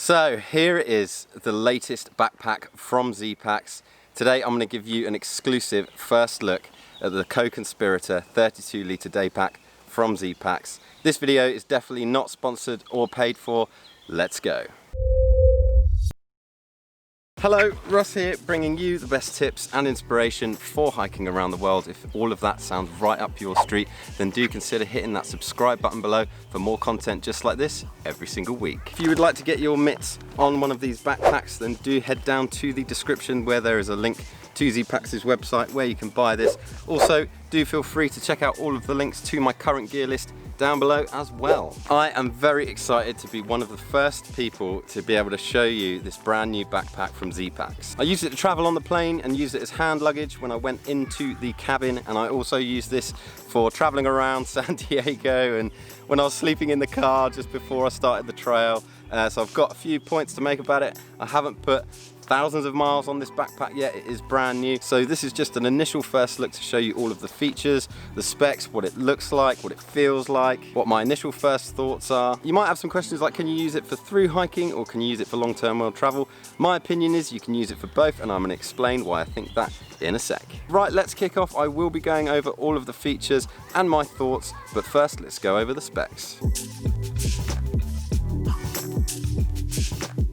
So here it is, the latest backpack from Zpacks. Today I'm going to give you an exclusive first look at the Co-Conspirator 32 litre day pack from Zpacks. This video is definitely not sponsored or paid for. Let's go. Hello, Russ here, bringing you the best tips and inspiration for hiking around the world. If all of that sounds right up your street, then do consider hitting that subscribe button below for more content just like this every single week. If you would like to get your mitts on one of these backpacks, then do head down to the description where there is a link to Zpacks' website where you can buy this. Also, do feel free to check out all of the links to my current gear list down below as well. I am very excited to be one of the first people to be able to show you this brand new backpack from Zpacks. I used it to travel on the plane and used it as hand luggage when I went into the cabin, and I also used this for traveling around San Diego and when I was sleeping in the car just before I started the trail. So I've got a few points to make about it. I haven't put thousands of miles on this backpack yet, it is brand new. So this is just an initial first look to show you all of the features, the specs, what it looks like, what it feels like, what my initial first thoughts are. You might have some questions like, can you use it for through hiking or can you use it for long-term world travel? My opinion is you can use it for both, and I'm going to explain why I think that in a sec. Right, let's kick off. I will be going over all of the features and my thoughts, but first let's go over the specs.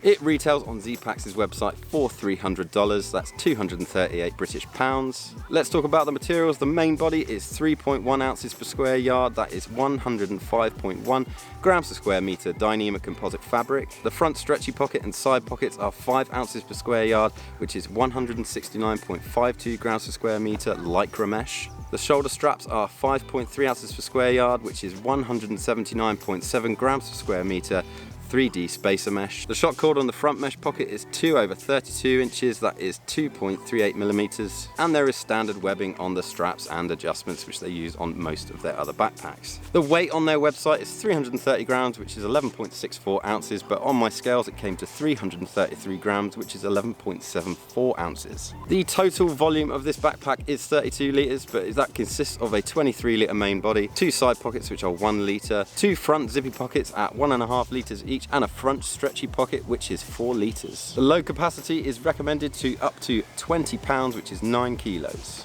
It retails on Zpacks' website for $300, that's 238 British pounds. Let's talk about the materials. The main body is 3.1 ounces per square yard, that is 105.1 grams per square meter Dyneema composite fabric. The front stretchy pocket and side pockets are 5 ounces per square yard, which is 169.52 grams per square meter Lycra mesh. The shoulder straps are 5.3 ounces per square yard, which is 179.7 grams per square meter 3D spacer mesh. The shock cord on the front mesh pocket is 2/32 inches, that is 2.38 millimeters, and there is standard webbing on the straps and adjustments which they use on most of their other backpacks. The weight on their website is 330 grams, which is 11.64 ounces, but on my scales it came to 333 grams, which is 11.74 ounces. The total volume of this backpack is 32 litres, but that consists of a 23 litre main body, 2 side pockets which are 1 litre, 2 front zippy pockets at 1.5 litres each, and a front stretchy pocket which is 4 litres. The load capacity is recommended to up to 20 pounds, which is 9 kilos.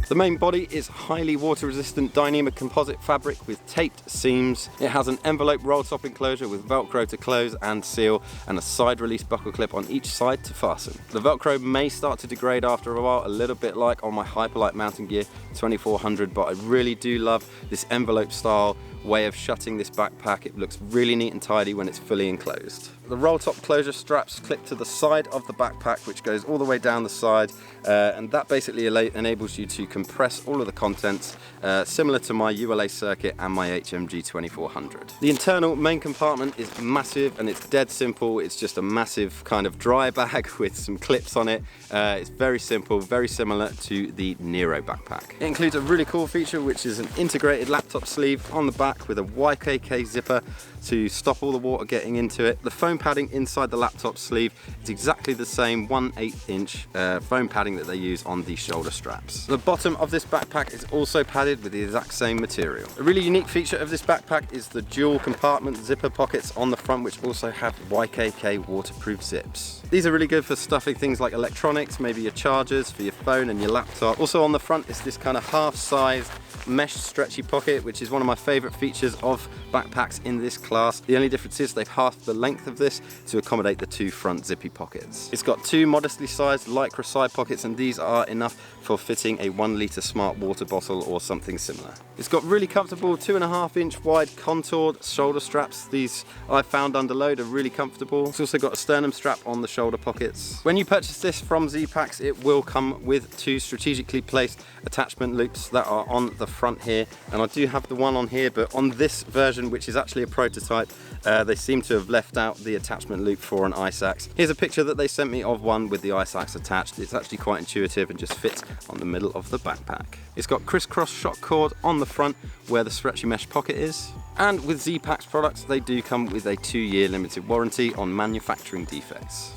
The main body is highly water resistant Dyneema composite fabric with taped seams. It has an envelope roll top enclosure with Velcro to close and seal, and a side release buckle clip on each side to fasten. The Velcro may start to degrade after a while, a little bit like on my Hyperlight mountain gear 2400, but I really do love this envelope style way of shutting this backpack. It looks really neat and tidy when it's fully enclosed. The roll top closure straps clip to the side of the backpack, which goes all the way down the side, and that basically enables you to compress all of the contents, similar to my ULA circuit and my HMG 2400. The internal main compartment is massive and it's dead simple. It's just a massive kind of dry bag with some clips on it. It's very simple, very similar to the Nero backpack. It includes a really cool feature, which is an integrated laptop sleeve on the back with a YKK zipper to stop all the water getting into it. The foam padding inside the laptop sleeve is exactly the same 1/8 inch foam padding that they use on the shoulder straps. The bottom of this backpack is also padded with the exact same material. A really unique feature of this backpack is the dual compartment zipper pockets on the front, which also have YKK waterproof zips. These are really good for stuffing things like electronics, maybe your chargers for your phone and your laptop. Also on the front is this kind of half-sized mesh stretchy pocket, which is one of my favorite features of backpacks in this class. The only difference is they've halved the length of this to accommodate the 2 front zippy pockets. It's got 2 modestly sized Lycra side pockets, and these are enough for fitting a 1 litre smart water bottle or something similar. It's got really comfortable 2.5 inch wide contoured shoulder straps. These I found under load are really comfortable. It's also got a sternum strap on the shoulder pockets. When you purchase this from Zpacks, it will come with 2 strategically placed attachment loops that are on the front here, and I do have the one on here, but on this version, which is actually a prototype, they seem to have left out the attachment loop for an ice axe. Here's a picture that they sent me of one with the ice axe attached. It's actually quite intuitive and just fits on the middle of the backpack. It's got crisscross shock cord on the front where the stretchy mesh pocket is. And with Zpacks products, they do come with a 2-year limited warranty on manufacturing defects.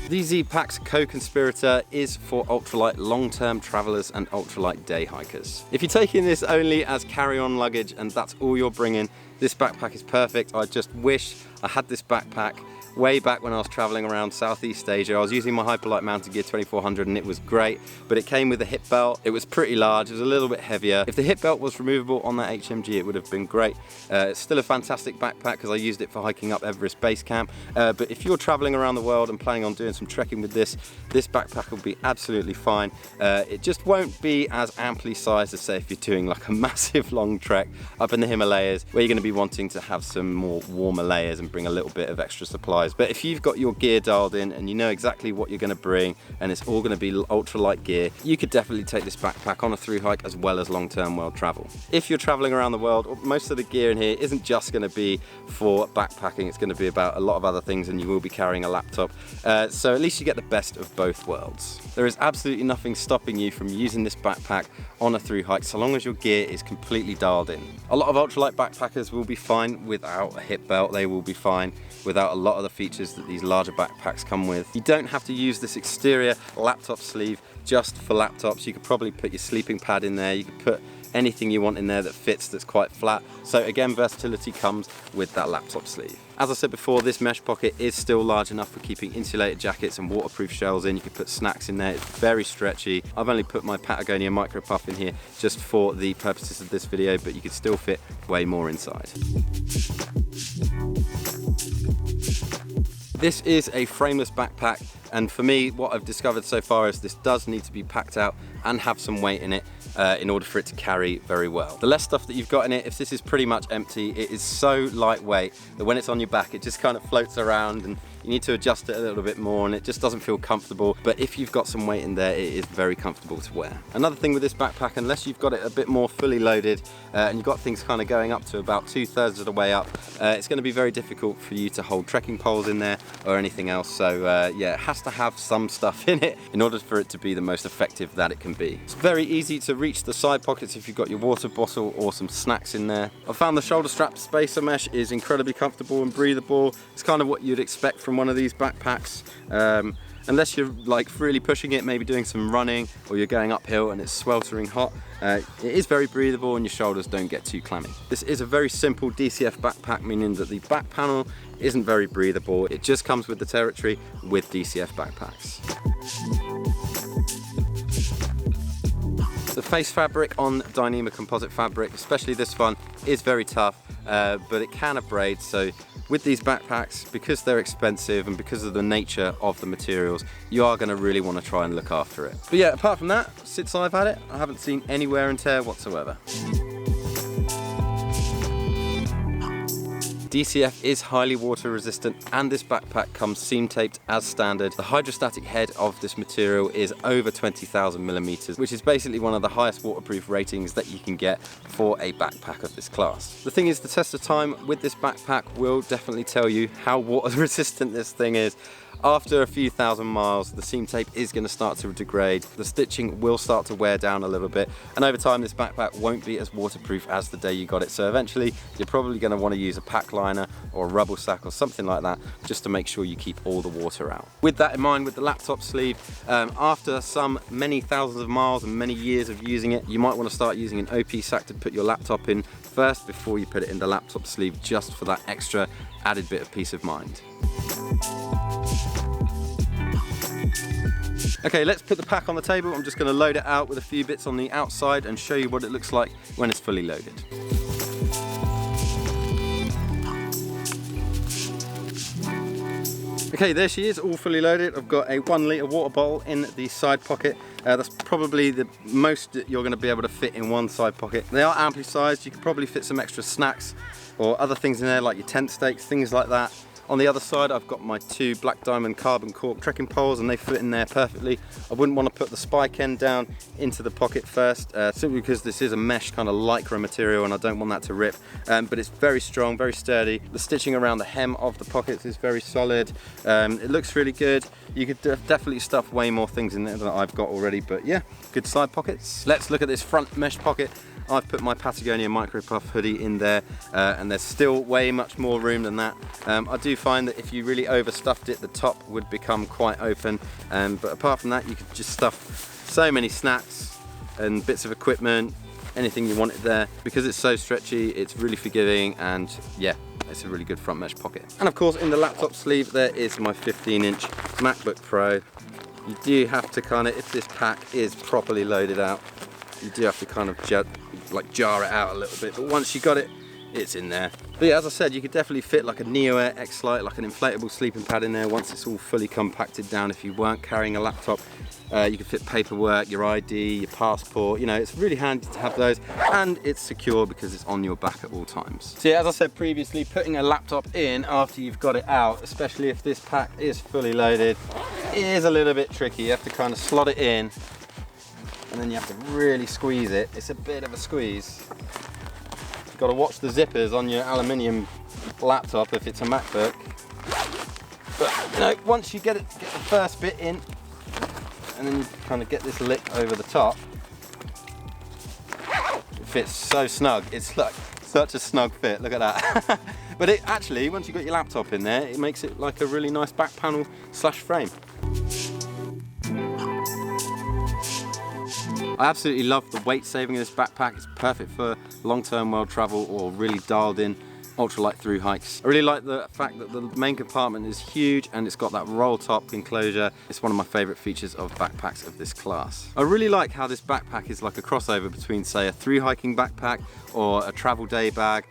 The Zpacks Co-Conspirator is for ultralight long-term travelers and ultralight day hikers. If you're taking this only as carry-on luggage and that's all you're bringing, this backpack is perfect. I just wish I had this backpack way back when I was traveling around Southeast Asia. I was using my Hyperlight Mountain Gear 2400 and it was great, but it came with a hip belt. It was pretty large, it was a little bit heavier. If the hip belt was removable on that HMG, it would have been great. It's still a fantastic backpack because I used it for hiking up Everest Base Camp. But if you're traveling around the world and planning on doing some trekking with this backpack will be absolutely fine. It just won't be as amply sized as, say, if you're doing like a massive long trek up in the Himalayas, where you're going to be wanting to have some more warmer layers and bring a little bit of extra supplies. But if you've got your gear dialed in and you know exactly what you're going to bring and it's all going to be ultralight gear, you could definitely take this backpack on a thru hike as well as long-term world travel. If you're traveling around the world, most of the gear in here isn't just going to be for backpacking, it's going to be about a lot of other things, and you will be carrying a laptop. So at least you get the best of both worlds. There is absolutely nothing stopping you from using this backpack on a thru hike so long as your gear is completely dialed in. A lot of ultralight backpackers will be fine without a hip belt, they will be fine without a lot of the features that these larger backpacks come with. You don't have to use this exterior laptop sleeve just for laptops. You could probably put your sleeping pad in there, you could put anything you want in there that fits, that's quite flat. So again, versatility comes with that laptop sleeve. As I said before, this mesh pocket is still large enough for keeping insulated jackets and waterproof shells in. You can put snacks in there, it's very stretchy. I've only put my Patagonia micro puff in here just for the purposes of this video, but you could still fit way more inside. This is a frameless backpack, and for me, what I've discovered so far is this does need to be packed out and have some weight in it in order for it to carry very well. The less stuff that you've got in it, if this is pretty much empty, it is so lightweight that when it's on your back, it just kind of floats around and you need to adjust it a little bit more and it just doesn't feel comfortable. But if you've got some weight in there, it is very comfortable to wear. Another thing with this backpack, unless you've got it a bit more fully loaded and you've got things kind of going up to about 2/3 of the way up, it's going to be very difficult for you to hold trekking poles in there or anything else. So yeah, it has to have some stuff in it in order for it to be the most effective that it can be. It's very easy to reach the side pockets if you've got your water bottle or some snacks in there. I found the shoulder strap spacer mesh is incredibly comfortable and breathable. It's kind of what you'd expect from one of these backpacks. Unless you're like really pushing it, maybe doing some running or you're going uphill and it's sweltering hot, it is very breathable and your shoulders don't get too clammy. This is a very simple DCF backpack, meaning that the back panel isn't very breathable. It just comes with the territory with DCF backpacks. The face fabric on Dyneema composite fabric, especially this one, is very tough, but it can abrade. So with these backpacks, because they're expensive and because of the nature of the materials, you are going to really want to try and look after it. But yeah, apart from that, since I've had it, I haven't seen any wear and tear whatsoever. DCF is highly water resistant and this backpack comes seam taped as standard. The hydrostatic head of this material is over 20,000 millimeters, which is basically one of the highest waterproof ratings that you can get for a backpack of this class. The thing is, the test of time with this backpack will definitely tell you how water resistant this thing is. After a few thousand miles, the seam tape is going to start to degrade, the stitching will start to wear down a little bit, and over time this backpack won't be as waterproof as the day you got it. So eventually you're probably going to want to use a pack liner or a rubble sack or something like that, just to make sure you keep all the water out. With that in mind, with the laptop sleeve, after many thousands of miles and many years of using it, you might want to start using an OP sack to put your laptop in first before you put it in the laptop sleeve, just for that extra added bit of peace of mind. Okay, let's put the pack on the table. I'm just going to load it out with a few bits on the outside and show you what it looks like when it's fully loaded. Okay, there she is, all fully loaded. I've got a 1 litre water bottle in the side pocket. That's probably the most that you're going to be able to fit in one side pocket. They are amply sized. You could probably fit some extra snacks or other things in there, like your tent stakes, things like that. On the other side, I've got my 2 Black Diamond carbon cork trekking poles, and they fit in there perfectly. I wouldn't want to put the spike end down into the pocket first, simply because this is a mesh kind of lycra material and I don't want that to rip. But it's very strong, very sturdy. The stitching around the hem of the pockets is very solid. It looks really good. You could definitely stuff way more things in there than I've got already, but yeah, good side pockets. Let's look at this front mesh pocket. I've put my Patagonia Micro Puff hoodie in there, and there's still way much more room than that. I do find that if you really overstuffed it, the top would become quite open, but apart from that, you could just stuff so many snacks and bits of equipment, anything you wanted there. Because it's so stretchy, it's really forgiving, and yeah, it's a really good front mesh pocket. And of course, in the laptop sleeve, there is my 15-inch MacBook Pro. You do have to kind of, if this pack is properly loaded out, you do have to kind of jar it out a little bit, but once you got it, it's in there. But yeah, as I said, you could definitely fit like a Neo Air X-Lite, like an inflatable sleeping pad in there once it's all fully compacted down. If you weren't carrying a laptop, you could fit paperwork, your ID, your passport. You know, it's really handy to have those, and it's secure because it's on your back at all times. So yeah, as I said previously, putting a laptop in after you've got it out, especially if this pack is fully loaded, is a little bit tricky. You have to kind of slot it in, and then you have to really squeeze it. It's a bit of a squeeze. You've got to watch the zippers on your aluminium laptop if it's a MacBook. But you know, once you get the first bit in, and then you kind of get this lip over the top, it fits so snug. It's like such a snug fit, look at that. But it actually, once you've got your laptop in there, it makes it like a really nice back panel slash frame. I absolutely love the weight saving of this backpack. It's perfect for long-term world travel or really dialed in ultralight through hikes. I really like the fact that the main compartment is huge and it's got that roll top enclosure. It's one of my favorite features of backpacks of this class. I really like how this backpack is like a crossover between, say, a through hiking backpack or a travel day bag.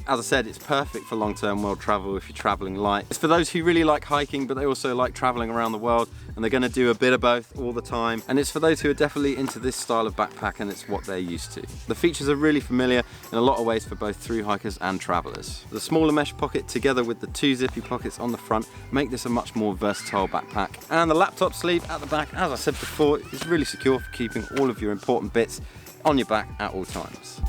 As I said, it's perfect for long-term world travel if you're traveling light. It's for those who really like hiking, but they also like traveling around the world, and they're going to do a bit of both all the time. And it's for those who are definitely into this style of backpack, and it's what they're used to. The features are really familiar in a lot of ways for both through hikers and travelers. The smaller mesh pocket together with the two zippy pockets on the front make this a much more versatile backpack. And the laptop sleeve at the back, as I said before, is really secure for keeping all of your important bits on your back at all times.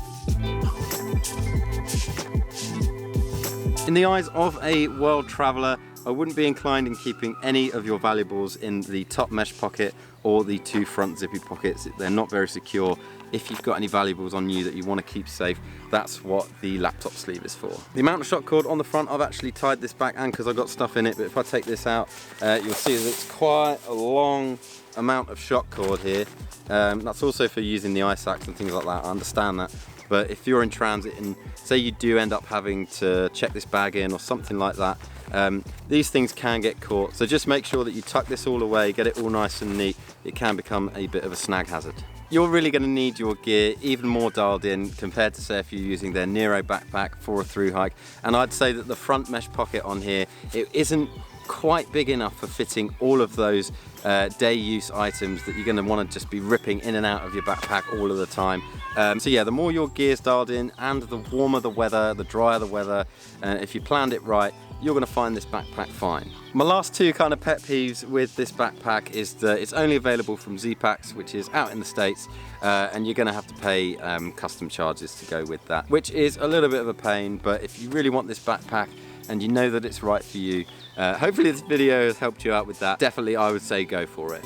In the eyes of a world traveller, I wouldn't be inclined in keeping any of your valuables in the top mesh pocket or the two front zippy pockets. They're not very secure. If you've got any valuables on you that you want to keep safe, that's what the laptop sleeve is for. The amount of shock cord on the front, I've actually tied this back and because I've got stuff in it, but if I take this out, you'll see that it's quite a long amount of shock cord here. That's also for using the ice axe and things like that, I understand that. But if you're in transit and say you do end up having to check this bag in or something like that, these things can get caught. So just make sure that you tuck this all away, get it all nice and neat. It can become a bit of a snag hazard. You're really going to need your gear even more dialed in compared to, say, if you're using their Nero backpack for a through hike. And I'd say that the front mesh pocket on here, it isn't quite big enough for fitting all of those day use items that you're going to want to just be ripping in and out of your backpack all of the time. So yeah, the more your gear's dialed in and the warmer the weather, the drier the weather, if you planned it right, you're going to find this backpack fine. My last two kind of pet peeves with this backpack is that it's only available from Zpacks, which is out in the States, and you're going to have to pay custom charges to go with that, which is a little bit of a pain. But if you really want this backpack and you know that it's right for you, hopefully this video has helped you out with that. Definitely, I would say go for it.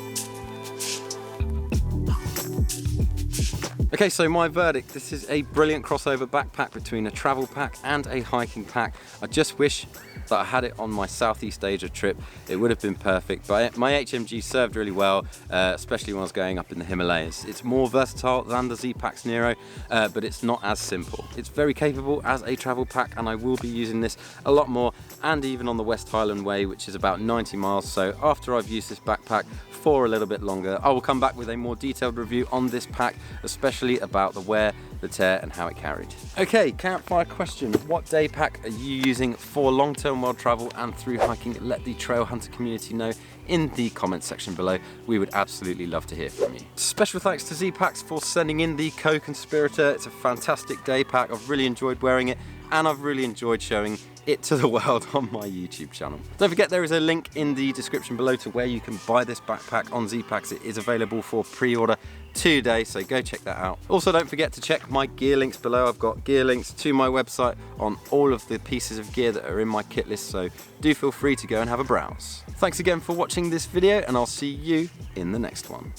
Okay, so my verdict, this is a brilliant crossover backpack between a travel pack and a hiking pack. I just wish that I had it on my Southeast Asia trip. It would have been perfect, but my HMG served really well, especially when I was going up in the Himalayas. It's more versatile than the Zpacks Nero, but it's not as simple. It's very capable as a travel pack, and I will be using this a lot more, and even on the West Highland Way, which is about 90 miles. So after I've used this backpack for a little bit longer, I will come back with a more detailed review on this pack, especially about the wear, the tear, and how it carried. Okay, campfire question. What day pack are you using for long-term world travel and through hiking? Let the trail hunter community know in the comments section below. We would absolutely love to hear from you. Special thanks to Zpacks for sending in the Co-Conspirator. It's a fantastic day pack. I've really enjoyed wearing it, and I've really enjoyed showing it to the world on my YouTube channel. Don't forget, there is a link in the description below to where you can buy this backpack on Zpacks. It is available for pre-order today, so go check that out. Also, don't forget to check my gear links below. I've got gear links to my website on all of the pieces of gear that are in my kit list, so do feel free to go and have a browse. Thanks again for watching this video, and I'll see you in the next one.